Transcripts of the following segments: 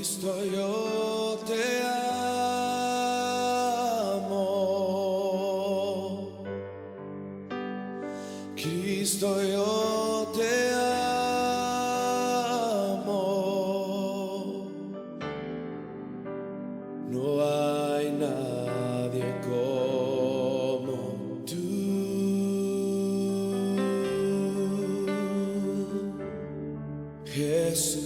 Cristo, yo te amo. Cristo, yo te amo. No hay nadie como tú. Jesús.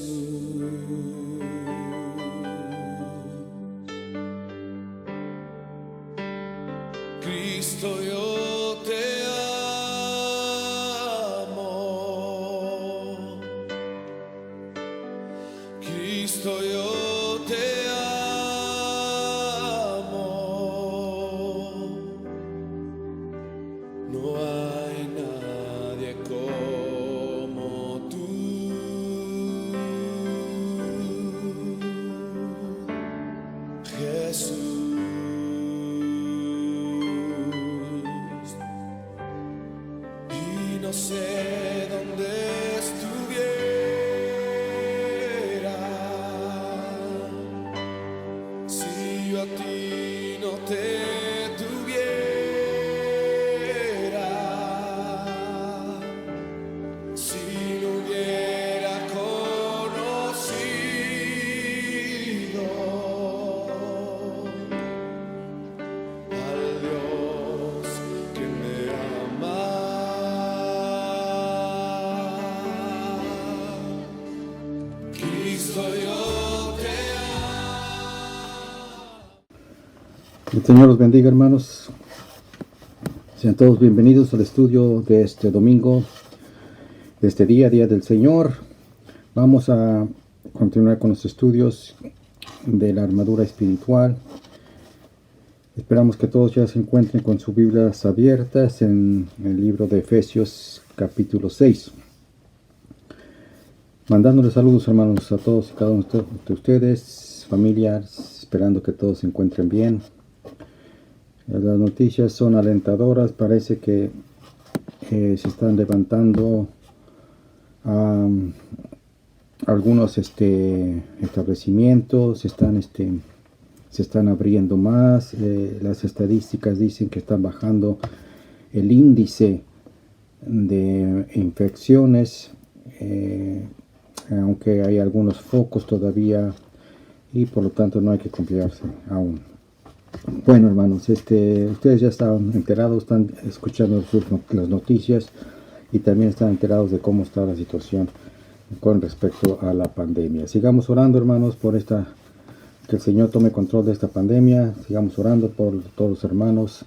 Cristo, yo te amo. Cristo, yo te amo. No hay nadie como tú. Jesús. No sé dónde estuviera si yo a ti no te tuviera, si no hubiera conocido al Dios que me ama. El Señor los bendiga, hermanos. Sean todos bienvenidos al estudio de este domingo, de este día del Señor. Vamos a continuar con los estudios de la armadura espiritual. Esperamos que todos ya se encuentren con sus Biblias abiertas en el libro de Efesios capítulo 6. Mandándoles saludos, hermanos, a todos y cada uno de ustedes, familias, esperando que todos se encuentren bien. Las noticias son alentadoras, parece que se están levantando algunos establecimientos, se están abriendo más. Las estadísticas dicen que están bajando el índice de infecciones, aunque hay algunos focos todavía y por lo tanto no hay que confiarse aún. Bueno, hermanos, ustedes ya están enterados, están escuchando las noticias y también están enterados de cómo está la situación con respecto a la pandemia. Sigamos orando, hermanos, que el Señor tome control de esta pandemia. Sigamos orando por todos los hermanos,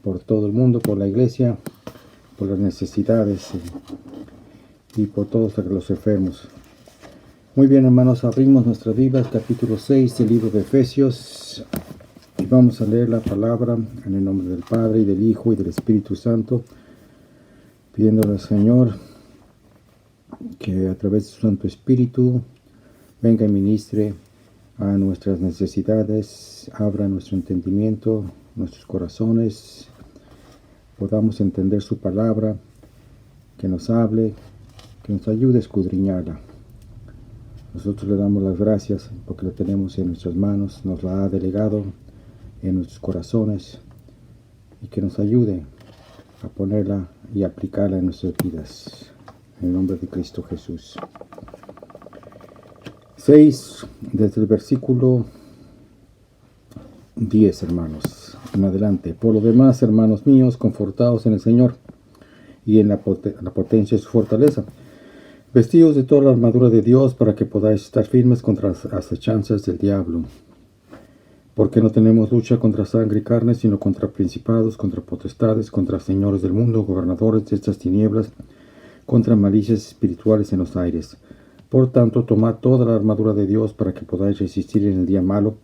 por todo el mundo, por la iglesia, por las necesidades y por todos los enfermos. Muy bien, hermanos, abrimos nuestras Biblias, capítulo 6 del libro de Efesios. Y vamos a leer la palabra en el nombre del Padre, y del Hijo, y del Espíritu Santo, pidiéndole al Señor que a través de su Santo Espíritu venga y ministre a nuestras necesidades, abra nuestro entendimiento, nuestros corazones, podamos entender su palabra, que nos hable, que nos ayude a escudriñarla. Nosotros le damos las gracias porque la tenemos en nuestras manos, nos la ha delegado en nuestros corazones, y que nos ayude a ponerla y aplicarla en nuestras vidas, en el nombre de Cristo Jesús. 6, desde el versículo 10, hermanos, en adelante. Por lo demás, hermanos míos, confortaos en el Señor y en la potencia de su fortaleza, vestidos de toda la armadura de Dios, para que podáis estar firmes contra las acechanzas del diablo. Porque no tenemos lucha contra sangre y carne, sino contra principados, contra potestades, contra señores del mundo, gobernadores de estas tinieblas, contra malicias espirituales en los aires. Por tanto, tomad toda la armadura de Dios para que podáis resistir en el día malo,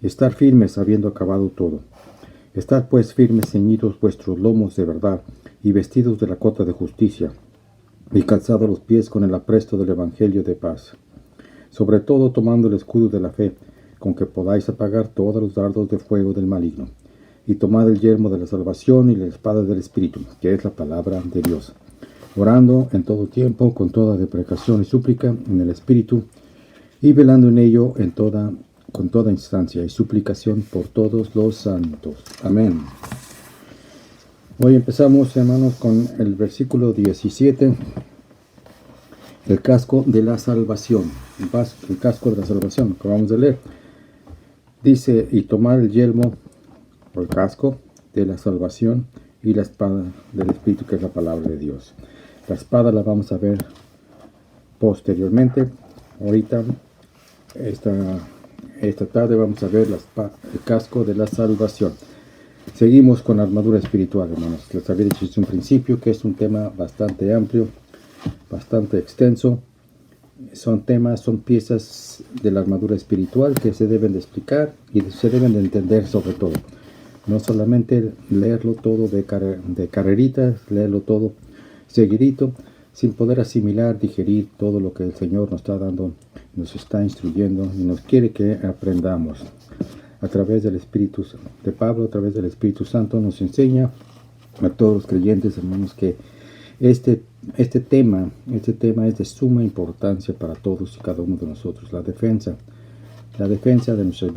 estar firmes habiendo acabado todo. Estad pues firmes, ceñidos vuestros lomos de verdad, y vestidos de la cota de justicia, y calzados los pies con el apresto del evangelio de paz. Sobre todo tomando el escudo de la fe, con que podáis apagar todos los dardos de fuego del maligno. Y tomad el yelmo de la salvación y la espada del Espíritu, que es la palabra de Dios. Orando en todo tiempo, con toda deprecación y súplica, en el Espíritu, y velando en ello con toda instancia y suplicación por todos los santos. Amén. Hoy empezamos, hermanos, con el versículo 17, el casco de la salvación, el casco de la salvación, que vamos a leer. Dice, y tomar el yelmo, o el casco de la salvación, y la espada del Espíritu, que es la palabra de Dios. La espada la vamos a ver posteriormente. Ahorita, esta tarde vamos a ver el casco de la salvación. Seguimos con la armadura espiritual, hermanos. Les había dicho desde un principio que es un tema bastante amplio, bastante extenso. Son piezas de la armadura espiritual que se deben de explicar y se deben de entender sobre todo. No solamente leerlo todo de carreritas, leerlo todo seguidito, sin poder asimilar, digerir todo lo que el Señor nos está dando, nos está instruyendo y nos quiere que aprendamos. A través del Espíritu de Pablo, a través del Espíritu Santo, nos enseña a todos los creyentes, hermanos, que este tema es de suma importancia para todos y cada uno de nosotros. La defensa de nuestras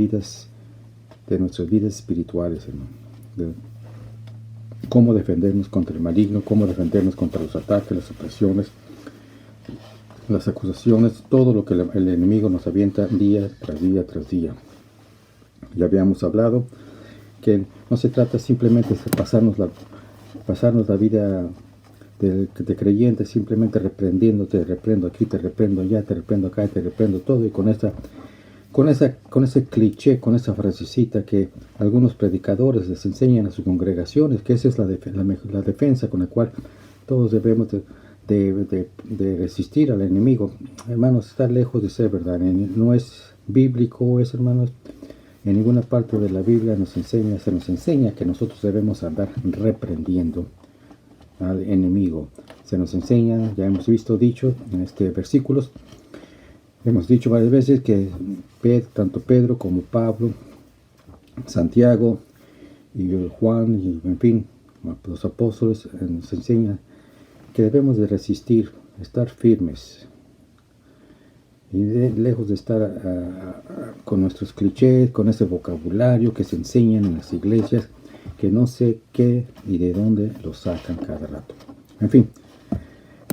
vidas espirituales, hermano. Cómo defendernos contra el maligno, cómo defendernos contra los ataques, las opresiones, las acusaciones, todo lo que el enemigo nos avienta día tras día tras día. Ya habíamos hablado que no se trata simplemente de pasarnos la vida de creyente simplemente reprendiéndote, te reprendo aquí, te reprendo allá, te reprendo acá, te reprendo todo, y con ese cliché, con esa frasecita que algunos predicadores les enseñan a sus congregaciones, que esa es la defensa con la cual todos debemos de resistir al enemigo. Hermanos, está lejos de ser verdad, no es bíblico, hermanos. En ninguna parte de la Biblia se nos enseña que nosotros debemos andar reprendiendo al enemigo. Se nos enseña, ya hemos dicho en versículos, hemos dicho varias veces que tanto Pedro como Pablo, Santiago y Juan, y en fin, los apóstoles nos enseñan que debemos de resistir, estar firmes. Y lejos de estar con nuestros clichés, con ese vocabulario que se enseñan en las iglesias, que no sé qué y de dónde lo sacan cada rato. En fin,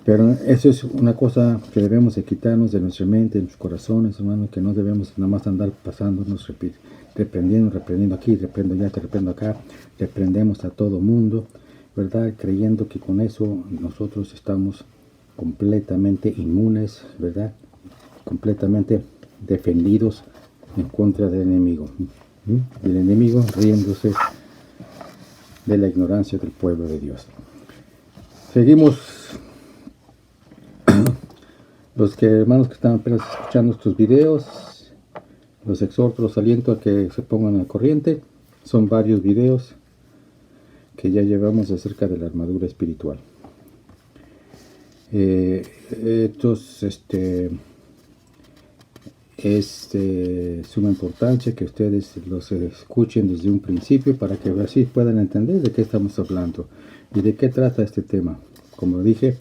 pero eso es una cosa que debemos de quitarnos de nuestra mente, de nuestros corazones, hermanos, que no debemos nada más andar pasándonos, reprendiendo aquí, reprendo allá, te reprendo acá, reprendemos a todo mundo, ¿verdad? Creyendo que con eso nosotros estamos completamente inmunes, ¿verdad? Completamente defendidos en contra del enemigo. El enemigo riéndose de la ignorancia del pueblo de Dios. Seguimos. Hermanos que están apenas escuchando estos videos, los exhorto, los aliento a que se pongan al corriente. Son varios videos que ya llevamos acerca de la armadura espiritual. Estos es de suma importancia que ustedes los escuchen desde un principio para que así puedan entender de qué estamos hablando y de qué trata este tema. Como dije,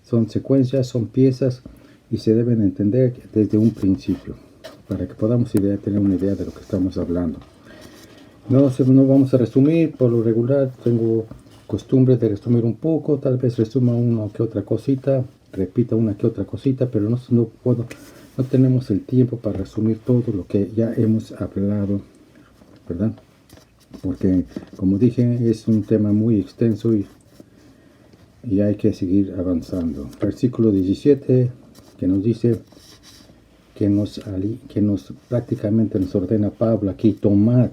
son secuencias, son piezas y se deben entender desde un principio para que podamos tener una idea de lo que estamos hablando. No vamos a resumir, por lo regular tengo costumbre de resumir un poco, tal vez resuma una que otra cosita, repita una que otra cosita, pero no tenemos el tiempo para resumir todo lo que ya hemos hablado, ¿verdad? Porque, como dije, es un tema muy extenso y hay que seguir avanzando. Versículo 17, que nos dice, que nos prácticamente nos ordena Pablo aquí, tomad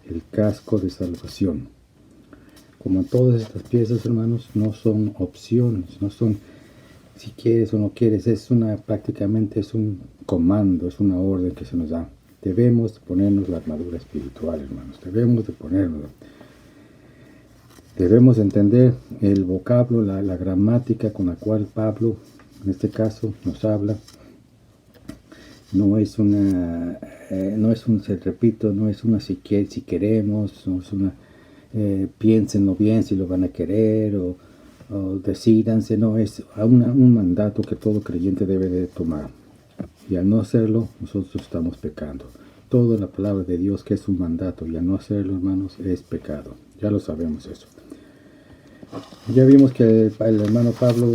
el casco de salvación. Como todas estas piezas, hermanos, no son opciones, no son si quieres o no quieres, prácticamente es un comando, es una orden que se nos da. Debemos ponernos la armadura espiritual, hermanos, debemos de ponernos. Debemos entender el vocablo, la gramática con la cual Pablo, en este caso, nos habla. No es una si queremos, no es una piénsenlo bien si lo van a querer o decídanse, no, es un mandato que todo creyente debe de tomar. y al no hacerlo, nosotros estamos pecando. Toda la palabra de Dios que es un mandato, y al no hacerlo, hermanos, es pecado. Ya lo sabemos eso. Ya vimos que el hermano Pablo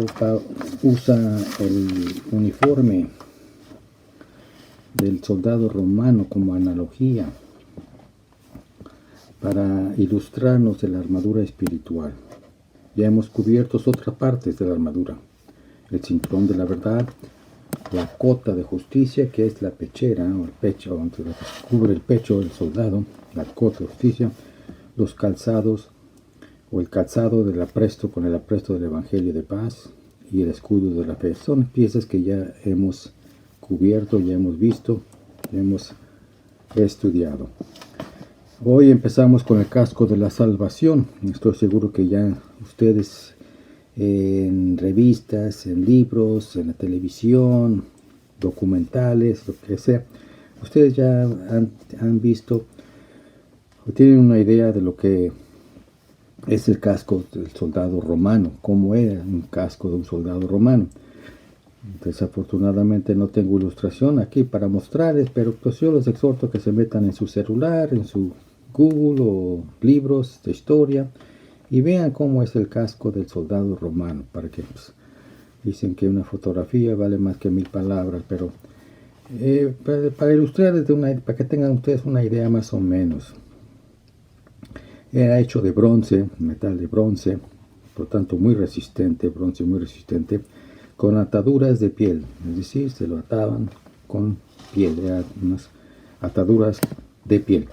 usa el uniforme del soldado romano como analogía para ilustrarnos de la armadura espiritual. Ya hemos cubierto otras partes de la armadura: el cinturón de la verdad, la cota de justicia, que es la pechera o el pecho, donde cubre el pecho del soldado, la cota de justicia, los calzados o el calzado del apresto con el apresto del evangelio de paz, y el escudo de la fe. Son piezas que ya hemos cubierto, ya hemos visto, ya hemos estudiado. Hoy empezamos con el casco de la salvación. Estoy seguro que ya ustedes en revistas, en libros, en la televisión, documentales, lo que sea, ustedes ya han visto o tienen una idea de lo que es el casco del soldado romano, cómo era un casco de un soldado romano. Desafortunadamente no tengo ilustración aquí para mostrarles, pero pues yo los exhorto a que se metan en su celular, en su Google o libros de historia, y vean cómo es el casco del soldado romano, para que pues, dicen que una fotografía vale más que 1000 palabras, pero para ilustrarles, para que tengan ustedes una idea más o menos. Era hecho de bronce, metal de bronce, por tanto muy resistente, bronce muy resistente, con ataduras de piel, es decir, se lo ataban con piel, eran unas ataduras de piel,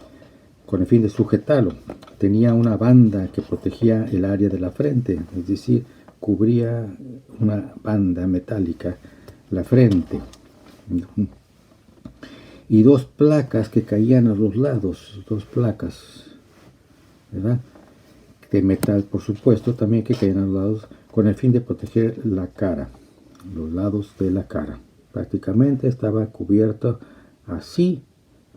con el fin de sujetarlo. Tenía una banda que protegía el área de la frente, es decir, cubría una banda metálica la frente, y dos placas que caían a los lados, dos placas, ¿verdad?, de metal, por supuesto, también, que caían a los lados, con el fin de proteger la cara, los lados de la cara. Prácticamente estaba cubierto así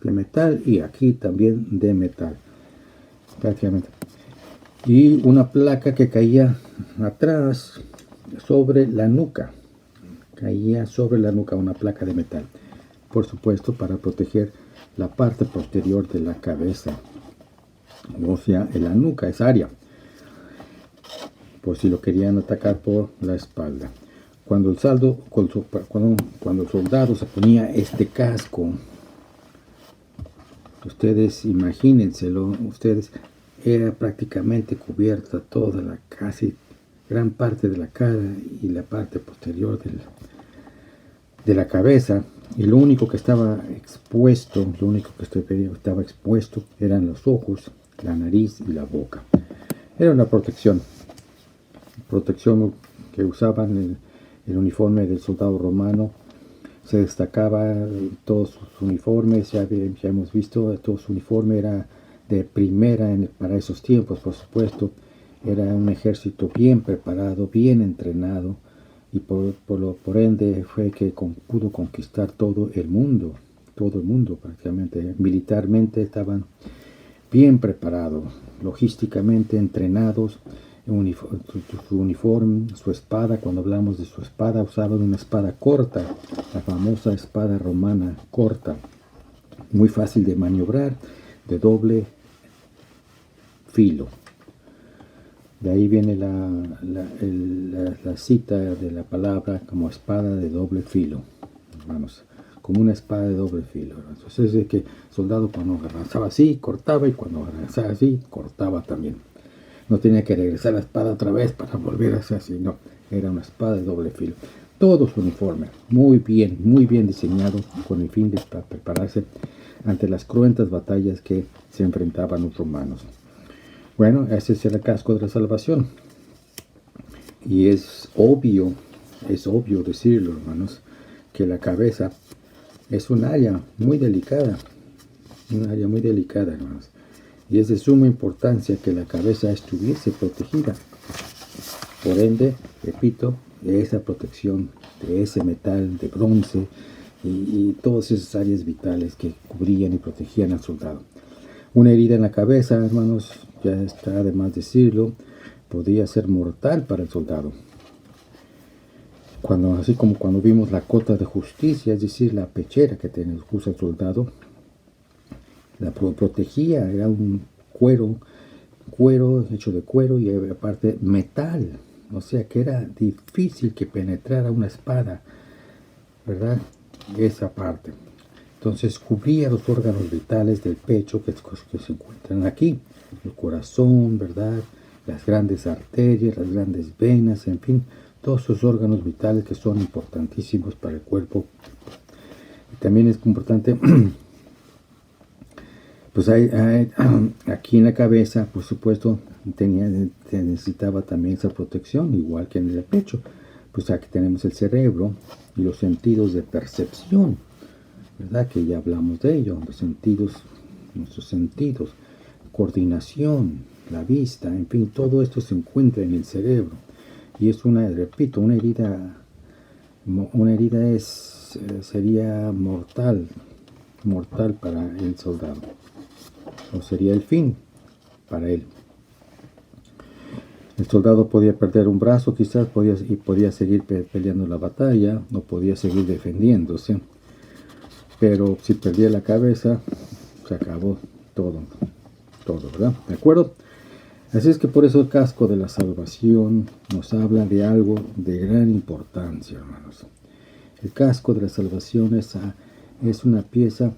de metal, y aquí también de metal, prácticamente. Y una placa que caía atrás sobre la nuca, caía sobre la nuca una placa de metal, por supuesto para proteger la parte posterior de la cabeza, o sea, en la nuca, esa área, por si lo querían atacar por la espalda. Cuando el soldado se ponía este casco, ustedes imagínenselo, ustedes, era prácticamente cubierta toda la, casi gran parte de la cara y la parte posterior de la cabeza, y lo único que estaba expuesto, eran los ojos, la nariz y la boca. Era una protección que usaban el uniforme del soldado romano. Se destacaba todos sus uniformes, ya hemos visto, todo su uniforme era de primera para esos tiempos, por supuesto. Era un ejército bien preparado, bien entrenado, y por ende fue que pudo conquistar todo el mundo prácticamente. Militarmente estaban bien preparados, logísticamente entrenados. Su uniforme, su espada, cuando hablamos de su espada, usaban una espada corta, la famosa espada romana corta, muy fácil de maniobrar, de doble filo. De ahí viene la cita de la palabra como espada de doble filo, hermanos, como una espada de doble filo. Entonces es que el soldado, cuando avanzaba así, cortaba, y cuando avanzaba así, cortaba también. No tenía que regresar la espada otra vez para volver a hacer así, no, era una espada de doble filo. Todo su uniforme, muy bien diseñado, con el fin de prepararse ante las cruentas batallas que se enfrentaban los romanos. Bueno, ese es el casco de la salvación. Y es obvio decirlo, hermanos, que la cabeza es un área muy delicada, hermanos. Y es de suma importancia que la cabeza estuviese protegida. Por ende, repito, de esa protección, de ese metal de bronce y todas esas áreas vitales que cubrían y protegían al soldado. Una herida en la cabeza, hermanos, ya está de más decirlo, podía ser mortal para el soldado. así como cuando vimos la cota de justicia, es decir, la pechera que usa el soldado, la protegía, era un cuero hecho de cuero y aparte metal, o sea que era difícil que penetrara una espada, ¿verdad? Esa parte. Entonces cubría los órganos vitales del pecho que se encuentran aquí, el corazón, ¿verdad? Las grandes arterias, las grandes venas, en fin, todos esos órganos vitales que son importantísimos para el cuerpo. Y también es importante, pues aquí en la cabeza, por supuesto, necesitaba también esa protección, igual que en el pecho. Pues aquí tenemos el cerebro y los sentidos de percepción, ¿verdad? Que ya hablamos de ello, nuestros sentidos, coordinación, la vista, en fin, todo esto se encuentra en el cerebro. Y es repito, una herida sería mortal para el soldado, o sería el fin para él. El soldado podía perder un brazo, quizás podía seguir peleando la batalla, o podía seguir defendiéndose, pero si perdía la cabeza, se acabó todo, ¿verdad? ¿De acuerdo? Así es que por eso el casco de la salvación nos habla de algo de gran importancia, hermanos. El casco de la salvación es una pieza,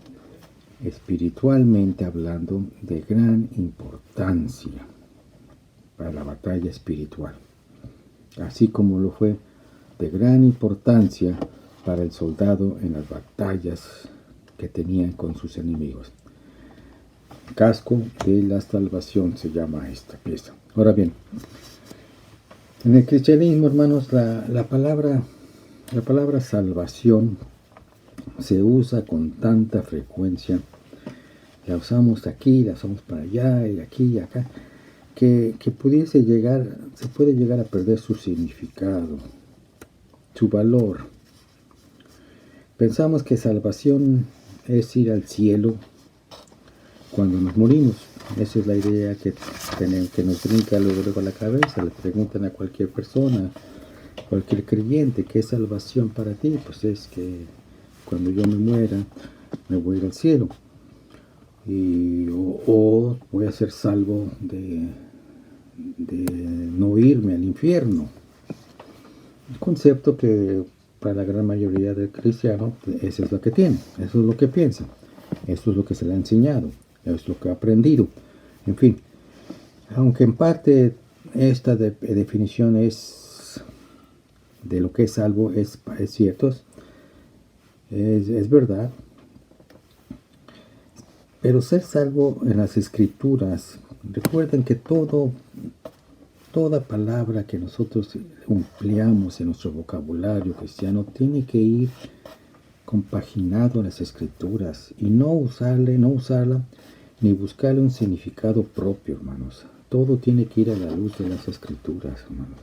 espiritualmente hablando, de gran importancia para la batalla espiritual, así como lo fue de gran importancia para el soldado en las batallas que tenían con sus enemigos. Casco de la salvación se llama esta pieza. Ahora bien, en el cristianismo, hermanos, la palabra salvación se usa con tanta frecuencia. La usamos aquí, la usamos para allá, y aquí y acá, que se puede llegar a perder su significado, su valor. Pensamos que salvación es ir al cielo cuando nos morimos. Esa es la idea que nos brinca luego a la cabeza. Le preguntan a cualquier persona, cualquier creyente, ¿qué es salvación para ti? Pues es que cuando yo me muera, me voy a ir al cielo. O voy a ser salvo de no irme al infierno. El concepto que para la gran mayoría del cristiano, eso es lo que tiene, eso es lo que piensa, eso es lo que se le ha enseñado, eso es lo que ha aprendido. En fin, aunque en parte esta definición es de lo que es salvo, es cierto, es verdad, pero ser salvo en las escrituras, recuerden que toda palabra que nosotros empleamos en nuestro vocabulario cristiano tiene que ir compaginado en las escrituras y no usarla ni buscarle un significado propio, hermanos. Todo tiene que ir a la luz de las escrituras, hermanos.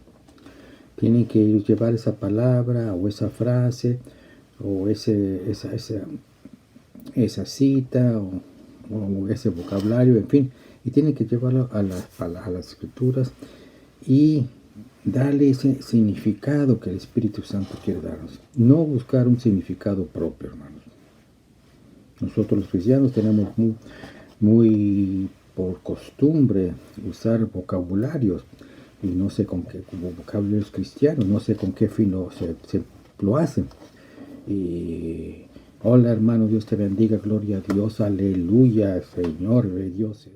Tiene que llevar esa palabra o esa frase o esa cita o ese vocabulario, en fin, y tiene que llevarlo a las escrituras y darle ese significado que el Espíritu Santo quiere darnos. No buscar un significado propio, hermanos. Nosotros los cristianos tenemos muy por costumbre usar vocabularios, y no sé con qué vocabularios cristianos, no sé con qué fin lo hacen. Y hola hermano, Dios te bendiga, gloria a Dios, aleluya, Señor, Dios.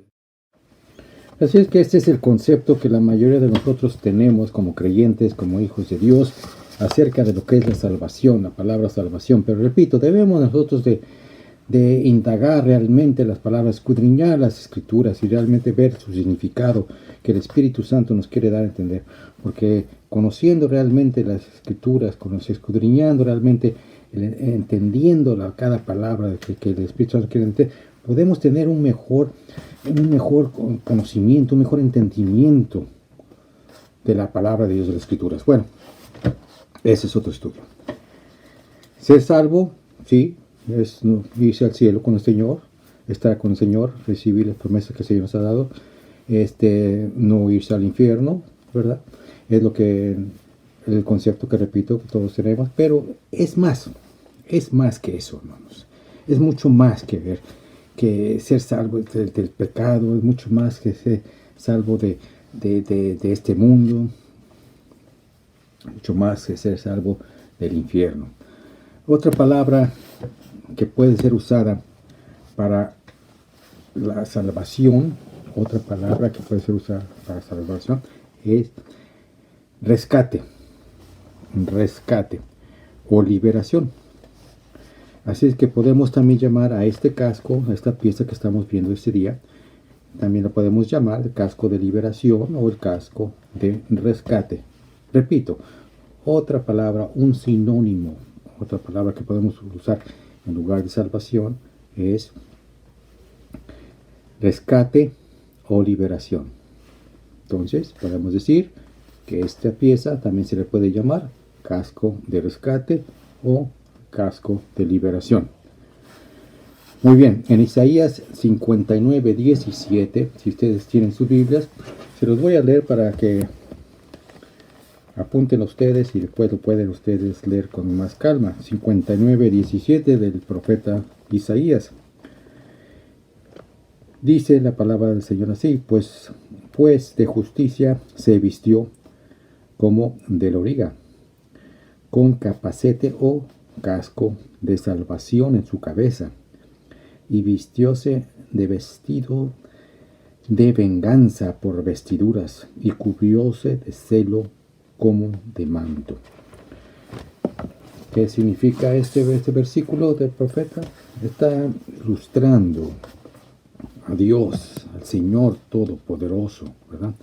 Así es que este es el concepto que la mayoría de nosotros tenemos como creyentes, como hijos de Dios, acerca de lo que es la salvación, la palabra salvación. Pero repito, debemos nosotros de indagar realmente las palabras, escudriñar las escrituras y realmente ver su significado que el Espíritu Santo nos quiere dar a entender. Porque conociendo realmente las escrituras, escudriñando realmente, entendiendo cada palabra que el Espíritu Santo quiere entender, podemos tener un mejor conocimiento, un mejor entendimiento de la palabra de Dios, de las Escrituras. Bueno, ese es otro estudio. Ser salvo, sí, es irse al cielo con el Señor, estar con el Señor, recibir las promesas que el Señor nos ha dado, no irse al infierno, ¿verdad? Es lo que el concepto que repito que todos tenemos, pero es más que eso, hermanos. Es mucho más que ver, que ser salvo del pecado, es mucho más que ser salvo de este mundo, mucho más que ser salvo del infierno. Otra palabra que puede ser usada para la salvación, otra palabra que puede ser usada para salvación es rescate o liberación. Así es que podemos también llamar a este casco, a esta pieza que estamos viendo este día, también lo podemos llamar el casco de liberación o el casco de rescate. Repito, otra palabra, un sinónimo, otra palabra que podemos usar en lugar de salvación es rescate o liberación. Entonces, podemos decir que esta pieza también se le puede llamar casco de rescate o casco de liberación. Muy bien, en Isaías 59:17, si ustedes tienen sus Biblias, se los voy a leer para que apunten ustedes y después lo pueden ustedes leer con más calma. 59:17 del profeta Isaías. Dice la palabra del Señor así: pues de justicia se vistió como de loriga, con capacete o casco de salvación en su cabeza, y vistióse de vestido de venganza por vestiduras, y cubrióse de celo como de manto. ¿Qué significa este versículo del profeta? Está ilustrando a Dios, al Señor Todopoderoso, ¿verdad?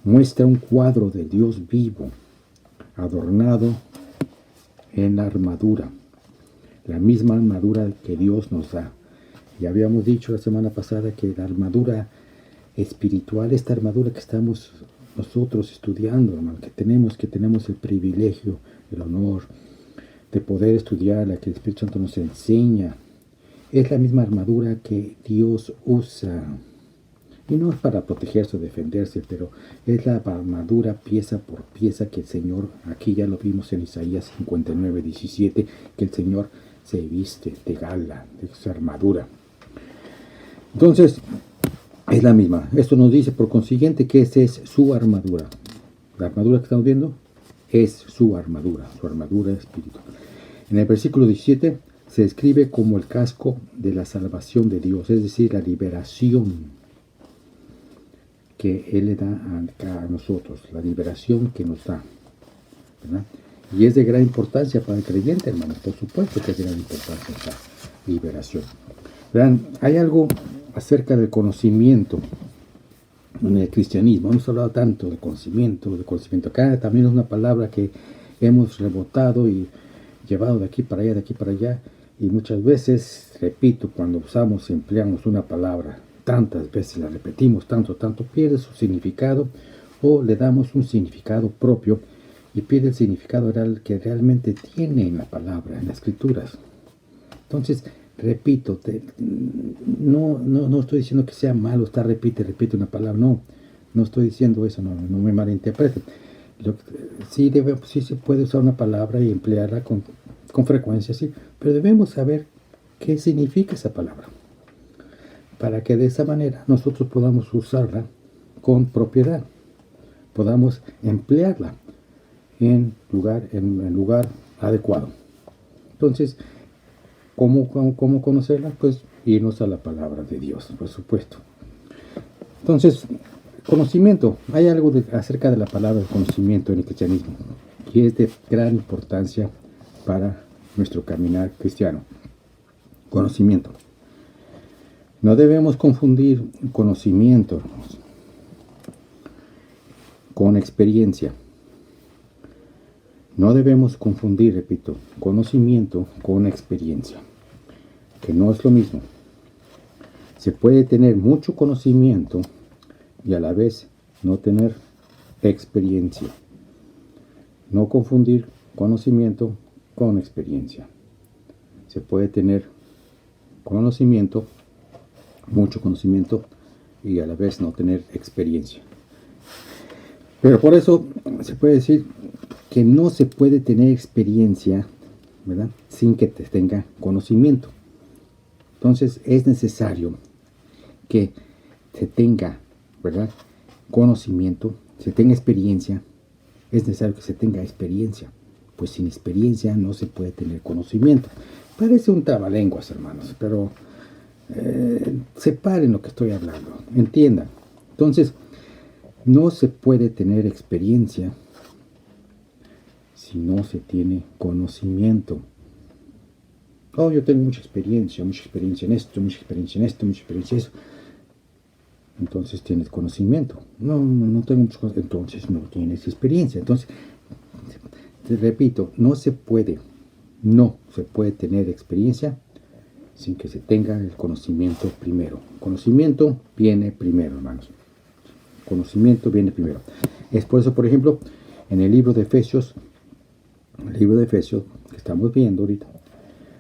Muestra un cuadro de Dios vivo, adornado en la armadura, la misma armadura que Dios nos da. Ya habíamos dicho la semana pasada que la armadura espiritual, esta armadura que estamos nosotros estudiando, hermano, que tenemos el privilegio, el honor de poder estudiar, la que el Espíritu Santo nos enseña, es la misma armadura que Dios usa. Y no es para protegerse o defenderse, pero es la armadura pieza por pieza que el Señor, aquí ya lo vimos en Isaías 59:17, que el Señor se viste de gala, de esa armadura. Entonces, es la misma. Esto nos dice por consiguiente que esa es su armadura. La armadura que estamos viendo es su armadura espiritual. En el versículo 17 se describe como el casco de la salvación de Dios, es decir, la liberación que Él le da a nosotros, la liberación que nos da, ¿verdad? Y es de gran importancia para el creyente, hermanos, por supuesto que es de gran importancia esta liberación. Vean, hay algo acerca del conocimiento en el cristianismo. Hemos hablado tanto de conocimiento. Acá también es una palabra que hemos rebotado y llevado de aquí para allá, y muchas veces, repito, cuando empleamos una palabra, tantas veces la repetimos, tanto, pierde su significado, o le damos un significado propio y pierde el significado real que realmente tiene en la palabra, en las escrituras. Entonces, repito, no estoy diciendo que sea malo estar repite una palabra, no estoy diciendo eso, no me malinterpreten. Sí se puede usar una palabra y emplearla con frecuencia, sí, pero debemos saber qué significa esa palabra, para que de esa manera nosotros podamos usarla con propiedad, podamos emplearla en lugar adecuado. Entonces, ¿cómo conocerla? Pues irnos a la palabra de Dios, por supuesto. Entonces, conocimiento. Hay algo acerca de la palabra conocimiento en el cristianismo, y es de gran importancia para nuestro caminar cristiano. Conocimiento. No debemos confundir conocimiento, hermanos, con experiencia. No debemos confundir, repito, conocimiento con experiencia, que no es lo mismo. Se puede tener mucho conocimiento y a la vez no tener experiencia. No confundir conocimiento con experiencia. Se puede tener conocimiento, mucho conocimiento, y a la vez no tener experiencia. Pero por eso se puede decir que no se puede tener experiencia, ¿verdad?, sin que te tenga conocimiento. Entonces es necesario que se tenga, ¿verdad?, conocimiento, se tenga experiencia. Es necesario que se tenga experiencia, pues sin experiencia no se puede tener conocimiento. Parece un trabalenguas, hermanos, pero separen lo que estoy hablando, entiendan. Entonces, no se puede tener experiencia si no se tiene conocimiento. Oh, yo tengo mucha experiencia en esto, mucha experiencia en esto, mucha experiencia en eso. Entonces tienes conocimiento. No tengo mucho conocimiento. Entonces no tienes experiencia. Entonces, te repito, no se puede tener experiencia sin que se tenga el conocimiento primero. Conocimiento viene primero, hermanos. Conocimiento viene primero. Es por eso, por ejemplo, en el libro de Efesios, que estamos viendo ahorita,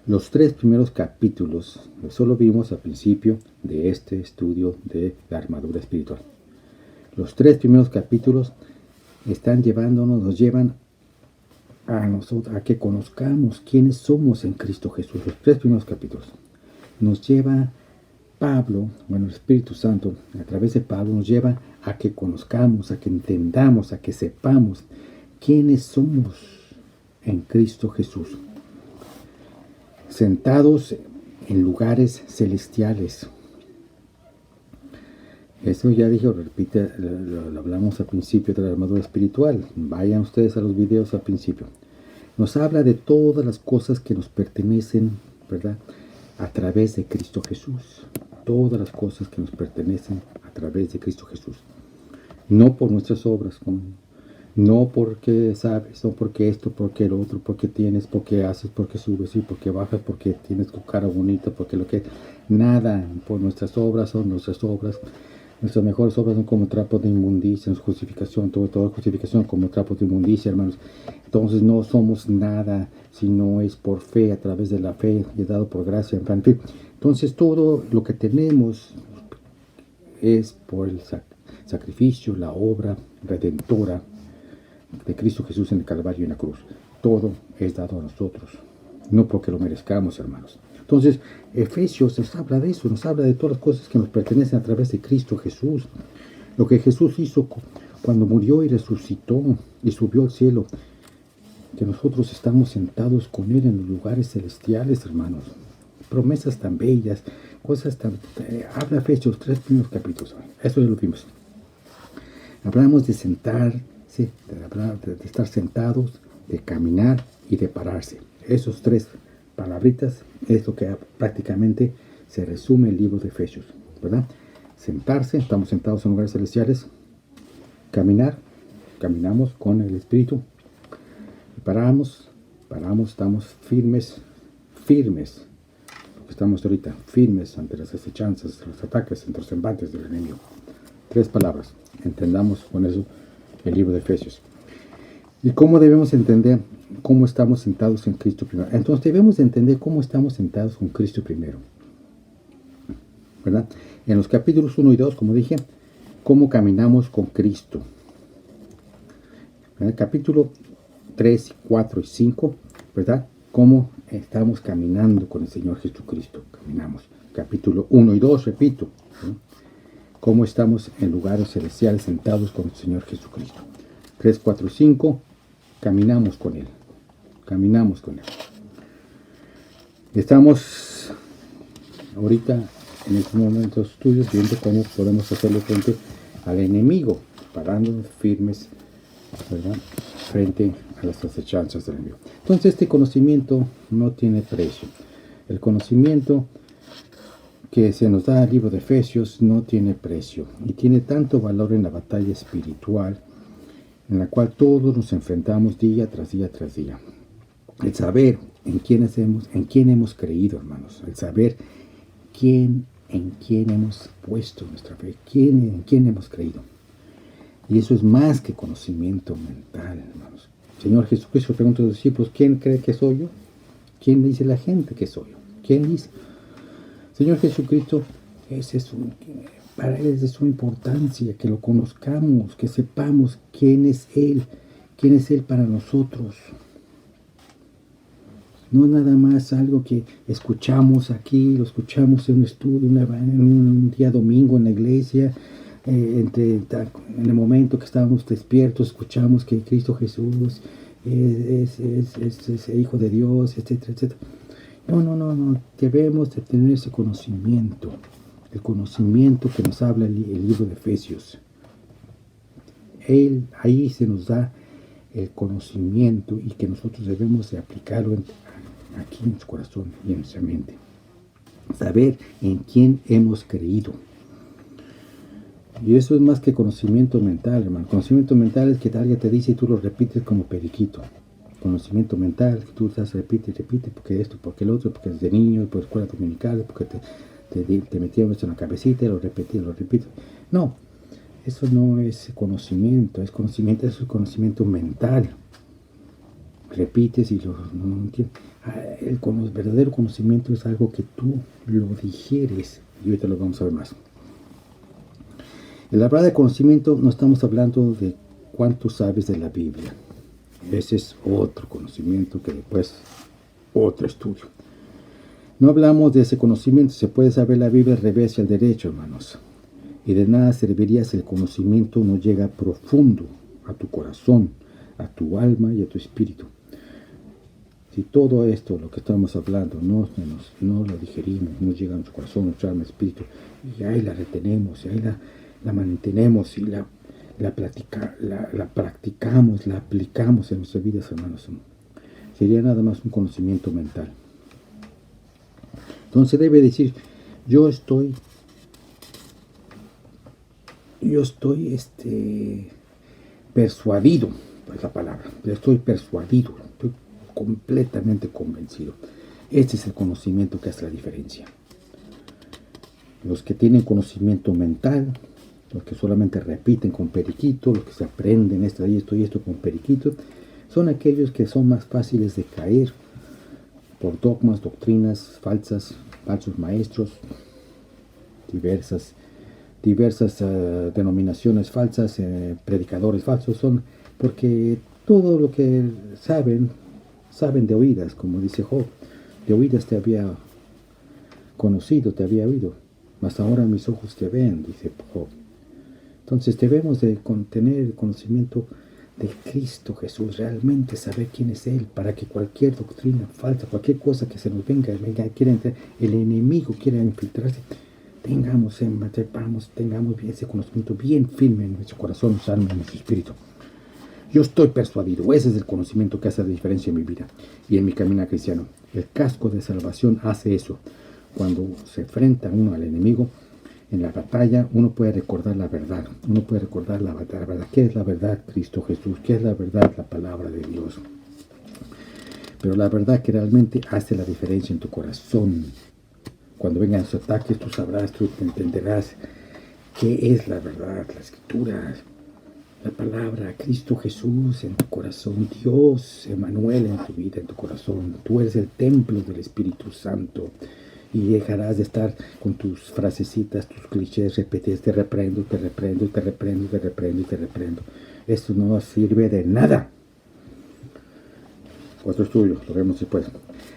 los 3 primeros capítulos, eso lo vimos al principio de este estudio de la armadura espiritual. Los 3 primeros capítulos nos llevan a nosotros a que conozcamos quiénes somos en Cristo Jesús. Los 3 primeros capítulos nos lleva Pablo, el Espíritu Santo, a través de Pablo, nos lleva a que conozcamos, a que entendamos, a que sepamos quiénes somos en Cristo Jesús. Sentados en lugares celestiales. Eso ya dije, repite, lo hablamos al principio de la armadura espiritual. Vayan ustedes a los videos al principio. Nos habla de todas las cosas que nos pertenecen, ¿verdad?, a través de Cristo Jesús. Todas las cosas que nos pertenecen a través de Cristo Jesús. No por nuestras obras, no porque sabes, no porque esto, porque lo otro, porque tienes, porque haces, porque subes y porque bajas, porque tienes tu cara bonita, porque lo que... Nada, por nuestras obras son nuestras obras. Nuestras mejores obras son como trapos de inmundicia, en su justificación, toda justificación como trapos de inmundicia, hermanos. Entonces no somos nada si no es por fe, a través de la fe, y dado por gracia, en fin. Entonces todo lo que tenemos es por el sacrificio, la obra redentora de Cristo Jesús en el Calvario y en la cruz. Todo es dado a nosotros, no porque lo merezcamos, hermanos. Entonces, Efesios nos habla de eso, nos habla de todas las cosas que nos pertenecen a través de Cristo Jesús. Lo que Jesús hizo cuando murió y resucitó y subió al cielo. Que nosotros estamos sentados con Él en los lugares celestiales, hermanos. Promesas tan bellas, cosas tan... habla Efesios 3 primeros capítulos. Eso ya lo vimos. Hablamos de sentarse, de estar sentados, de caminar y de pararse. Esos 3 palabritas es lo que prácticamente se resume el libro de Efesios, ¿verdad? Sentarse, estamos sentados en lugares celestiales. Caminar, caminamos con el Espíritu. Y paramos, estamos firmes. Estamos ahorita firmes ante las acechanzas, los ataques, entre los embates del enemigo. 3 palabras, entendamos con eso el libro de Efesios. ¿Y cómo debemos entender cómo estamos sentados en Cristo primero? Entonces debemos entender cómo estamos sentados con Cristo primero, ¿verdad? En los capítulos 1 y 2, como dije, cómo caminamos con Cristo. En el capítulo 3, 4 y 5, ¿verdad? Cómo estamos caminando con el Señor Jesucristo. Caminamos. Capítulo 1 y 2, repito, ¿sí? Cómo estamos en lugares celestiales sentados con el Señor Jesucristo. 3, 4 y 5, caminamos con Él. Caminamos con Él. Estamos ahorita en estos momentos estudios viendo cómo podemos hacerle frente al enemigo, parándonos firmes, ¿verdad?, frente a las acechanzas del enemigo. Entonces este conocimiento no tiene precio. El conocimiento que se nos da al libro de Efesios no tiene precio y tiene tanto valor en la batalla espiritual en la cual todos nos enfrentamos día tras día tras día. El saber en quién hemos creído, hermanos. El saber en quién hemos puesto nuestra fe, en quién hemos creído. Y eso es más que conocimiento mental, hermanos. Señor Jesucristo pregunta a los discípulos, ¿quién cree que soy yo? ¿Quién dice la gente que soy yo? ¿Quién dice? Señor Jesucristo, para Él es de suma importancia que lo conozcamos, que sepamos quién es Él, quién es Él para nosotros. No nada más algo que escuchamos aquí, lo escuchamos en un estudio, en un día domingo en la iglesia, en el momento que estábamos despiertos, escuchamos que Cristo Jesús es Hijo de Dios, etcétera, etcétera. No, debemos de tener ese conocimiento, el conocimiento que nos habla el libro de Efesios. Ahí se nos da el conocimiento y que nosotros debemos de aplicarlo aquí en nuestro corazón y en nuestra mente. Saber en quién hemos creído. Y eso es más que conocimiento mental, hermano. Conocimiento mental es que alguien te dice y tú lo repites como periquito. Conocimiento mental, que tú estás repite, porque esto, porque el otro, porque desde niño, por escuela dominical, porque te metieron esto en la cabecita y lo repito. No, eso no es conocimiento, eso es conocimiento mental. Repites y no entiendes. El verdadero conocimiento es algo que tú lo digieres. Y ahorita lo vamos a ver más. En la palabra de conocimiento no estamos hablando de cuánto sabes de la Biblia. Ese es otro conocimiento que después otro estudio. No hablamos de ese conocimiento. Se puede saber la Biblia al revés y al derecho, hermanos. Y de nada serviría si el conocimiento no llega profundo a tu corazón, a tu alma y a tu espíritu. Si todo esto, lo que estamos hablando, no lo digerimos, no llega a nuestro corazón, nuestro alma, espíritu, y ahí la retenemos, y ahí la mantenemos, y la practicamos, la aplicamos en nuestras vidas, hermanos, sería nada más un conocimiento mental. Entonces debe decir, yo estoy persuadido, es la palabra, estoy persuadido, estoy completamente convencido. Este es el conocimiento que hace la diferencia. Los que tienen conocimiento mental, los que solamente repiten con periquito, los que se aprenden esto y esto con periquito, son aquellos que son más fáciles de caer por dogmas, doctrinas falsas, falsos maestros, diversas denominaciones falsas, predicadores falsos, son porque todo lo que saben de oídas, como dice Job, de oídas te había conocido, te había oído, mas ahora mis ojos te ven, dice Job. Entonces debemos de tener el conocimiento de Cristo Jesús, realmente saber quién es Él, para que cualquier doctrina falsa, cualquier cosa que se nos venga quiera entrar, el enemigo quiera infiltrarse, tengamos ese conocimiento bien firme en nuestro corazón, nuestra alma, en nuestro espíritu. Yo estoy persuadido, ese es el conocimiento que hace la diferencia en mi vida y en mi camino cristiano. El casco de salvación hace eso. Cuando se enfrenta uno al enemigo, en la batalla, uno puede recordar la verdad. Uno puede recordar la verdad. ¿Qué es la verdad? Cristo Jesús. ¿Qué es la verdad? La palabra de Dios. Pero la verdad que realmente hace la diferencia en tu corazón. Cuando vengan los ataques, tú sabrás, tú entenderás qué es la verdad, la escritura, la palabra, Cristo Jesús en tu corazón, Dios, Emmanuel en tu vida, en tu corazón. Tú eres el templo del Espíritu Santo. Y dejarás de estar con tus frasecitas, tus clichés, repetir, te reprendo. Esto no sirve de nada. Otro estudio, lo vemos después.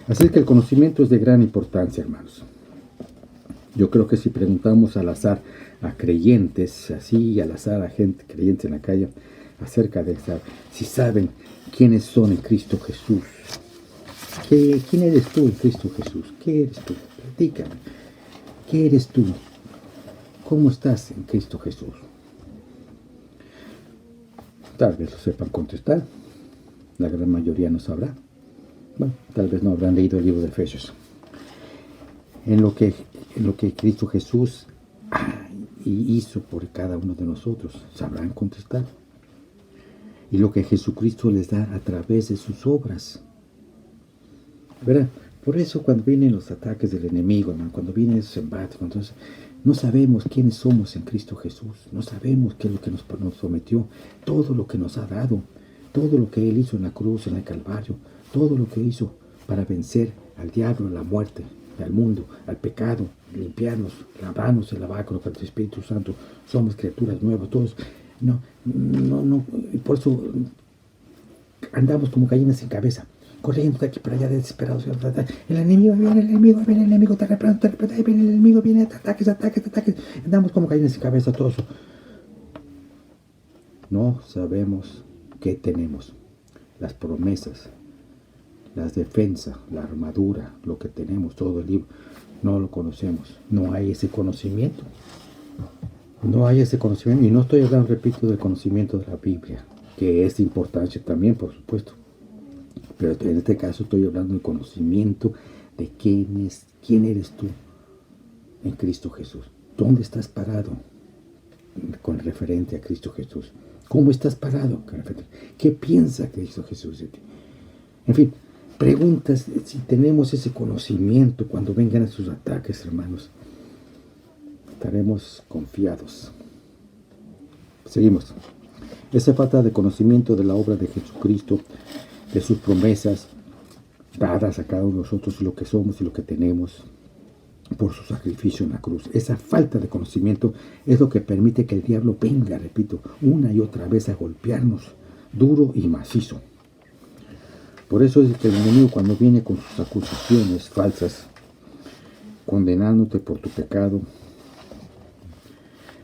Así que el conocimiento es de gran importancia, hermanos. Yo creo que si preguntamos al azar a creyentes, así al azar a gente creyente en la calle, acerca de si saben quiénes son en Cristo Jesús. ¿Quién eres tú en Cristo Jesús? ¿Qué eres tú? Platícame. ¿Qué eres tú? ¿Cómo estás en Cristo Jesús? Tal vez lo sepan contestar. La gran mayoría no sabrá. Bueno, tal vez no habrán leído el libro de Efesios. En lo que Cristo Jesús hizo por cada uno de nosotros, sabrán contestar. Y lo que Jesucristo les da a través de sus obras. ¿Verdad? Por eso cuando vienen los ataques del enemigo, hermano, cuando vienen esos embates, entonces no sabemos quiénes somos en Cristo Jesús, no sabemos qué es lo que nos sometió, todo lo que nos ha dado, todo lo que Él hizo en la cruz, en el Calvario, todo lo que hizo para vencer al diablo, a la muerte, al mundo, al pecado, limpiarnos, lavarnos el lavacro con el Espíritu Santo, somos criaturas nuevas, todos, y por eso andamos como gallinas sin cabeza, corriendo de aquí para allá desesperados. El enemigo viene, el enemigo viene, el enemigo te reprende, ahí viene el enemigo, viene, ataques. Andamos como gallinas sin cabeza, todo eso. No sabemos qué tenemos, las promesas, las defensas, la armadura, lo que tenemos, todo el libro. No lo conocemos, no hay ese conocimiento. No hay ese conocimiento, y no estoy hablando, repito, del conocimiento de la Biblia, que es de importancia también, por supuesto. Pero en este caso estoy hablando del conocimiento de quién eres tú en Cristo Jesús. ¿Dónde estás parado con referente a Cristo Jesús? ¿Cómo estás parado? ¿Qué piensa Cristo Jesús de ti? En fin, preguntas si tenemos ese conocimiento cuando vengan esos ataques, hermanos. Estaremos confiados. Seguimos. Esa falta de conocimiento de la obra de Jesucristo, de sus promesas dadas a cada uno de nosotros, lo que somos y lo que tenemos por su sacrificio en la cruz. Esa falta de conocimiento es lo que permite que el diablo venga, repito, una y otra vez a golpearnos duro y macizo. Por eso es que el enemigo, cuando viene con sus acusaciones falsas, condenándote por tu pecado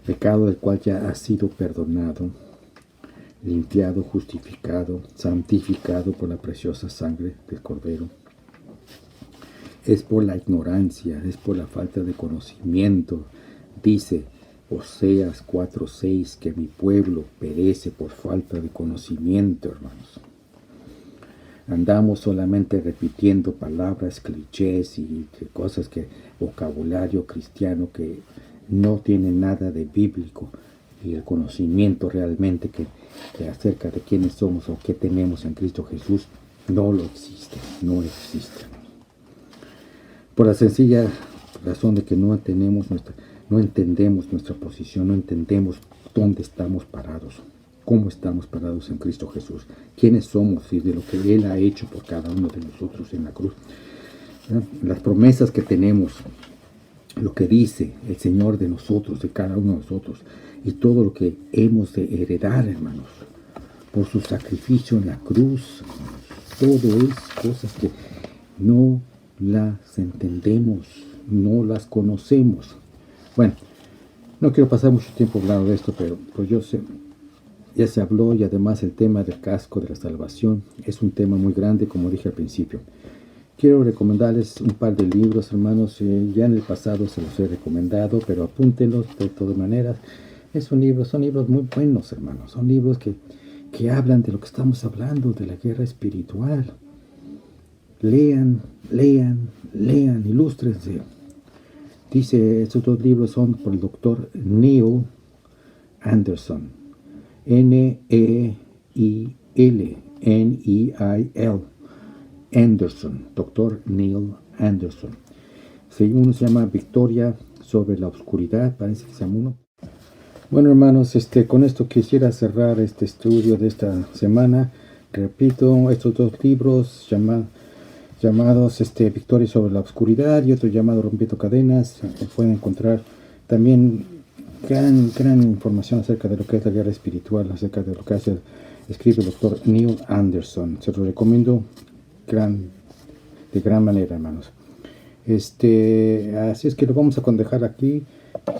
del cual ya has sido perdonado, limpiado, justificado, santificado por la preciosa sangre del Cordero, es por la ignorancia, es por la falta de conocimiento. Dice Oseas 4:6 que mi pueblo perece por falta de conocimiento, hermanos. Andamos solamente repitiendo palabras, clichés y cosas vocabulario cristiano que no tiene nada de bíblico, y el conocimiento realmente que acerca de quiénes somos o qué tenemos en Cristo Jesús no existe. Por la sencilla razón de que no entendemos nuestra posición, no entendemos dónde estamos parados, cómo estamos parados en Cristo Jesús, quiénes somos y de lo que Él ha hecho por cada uno de nosotros en la cruz. Las promesas que tenemos, lo que dice el Señor de nosotros, de cada uno de nosotros, y todo lo que hemos de heredar, hermanos, por su sacrificio en la cruz, hermanos. Todo es cosas que no las entendemos, no las conocemos. Bueno, no quiero pasar mucho tiempo hablando de esto, pero pues yo sé, ya se habló, y además el tema del casco de la salvación es un tema muy grande, como dije al principio. Quiero recomendarles un par de libros, hermanos. Ya en el pasado se los he recomendado, pero apúntenlos de todas maneras. Son libros muy buenos, hermanos. Son libros que hablan de lo que estamos hablando, de la guerra espiritual. Lean, ilústrense. Dice, estos dos libros son por el doctor Neil Anderson. Neil Anderson, doctor Neil Anderson. Uno se llama Victoria sobre la oscuridad, parece que se llama uno. Bueno, hermanos, con esto quisiera cerrar este estudio de esta semana. Repito, estos dos libros llamados Victoria sobre la oscuridad y otro llamado Rompiendo Cadenas. Pueden encontrar también gran información acerca de lo que es la guerra espiritual, acerca de lo que escribe el doctor Neil Anderson. Se lo recomiendo de gran manera, hermanos. Así es que lo vamos a dejar aquí.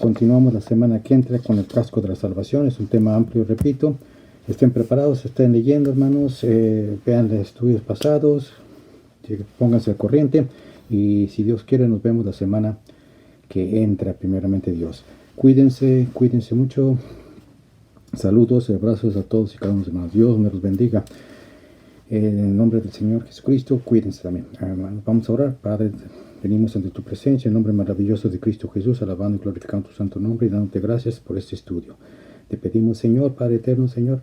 Continuamos la semana que entra con el casco de la salvación. Es un tema amplio, repito. Estén preparados, estén leyendo, hermanos. Vean los estudios pasados, pónganse al corriente, y si Dios quiere nos vemos la semana que entra, primeramente Dios. Cuídense mucho. Saludos y abrazos a todos y cada uno de los hermanos. Dios me los bendiga. En el nombre del Señor Jesucristo, cuídense también. Vamos a orar. Padre, venimos ante tu presencia, en nombre maravilloso de Cristo Jesús, alabando y glorificando tu santo nombre y dándote gracias por este estudio. Te pedimos, Señor, Padre eterno, Señor,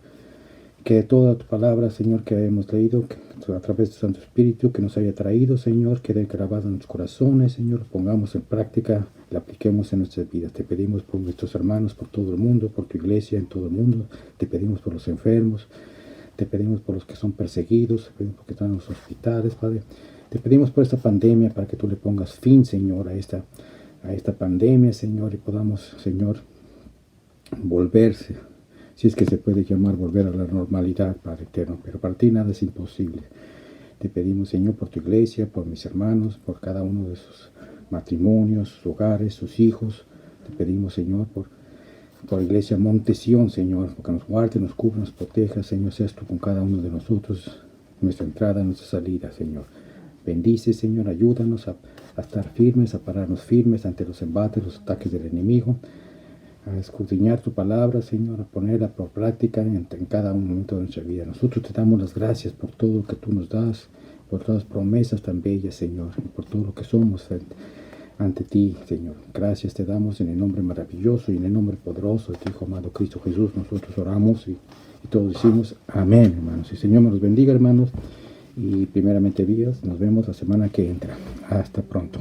que toda tu palabra, Señor, que hemos leído, que a través de tu Santo Espíritu, que nos haya traído, Señor, quede grabado en nuestros corazones, Señor, pongamos en práctica, la apliquemos en nuestras vidas. Te pedimos por nuestros hermanos, por todo el mundo, por tu iglesia en todo el mundo. Te pedimos por los enfermos. Te pedimos por los que son perseguidos, te pedimos por los que están en los hospitales, Padre. Te pedimos por esta pandemia, para que tú le pongas fin, Señor, a esta pandemia, Señor, y podamos, Señor, volverse, si es que se puede llamar volver a la normalidad, Padre eterno, pero para ti nada es imposible. Te pedimos, Señor, por tu iglesia, por mis hermanos, por cada uno de sus matrimonios, sus hogares, sus hijos. Te pedimos, Señor, por Iglesia Monte Sión, Señor, que nos guarde, nos cubra, nos proteja, Señor, seas tú con cada uno de nosotros, nuestra entrada, nuestra salida, Señor. Bendice, Señor, ayúdanos a estar firmes, a pararnos firmes ante los embates, los ataques del enemigo, a escudriñar tu palabra, Señor, a ponerla por práctica en cada momento de nuestra vida. Nosotros te damos las gracias por todo lo que tú nos das, por todas las promesas tan bellas, Señor, y por todo lo que somos ante ti, Señor. Gracias te damos en el nombre maravilloso y en el nombre poderoso de tu Hijo amado Cristo Jesús. Nosotros oramos y todos decimos amén, hermanos. Y Señor me los bendiga, hermanos. Y primeramente Dios, nos vemos la semana que entra. Hasta pronto.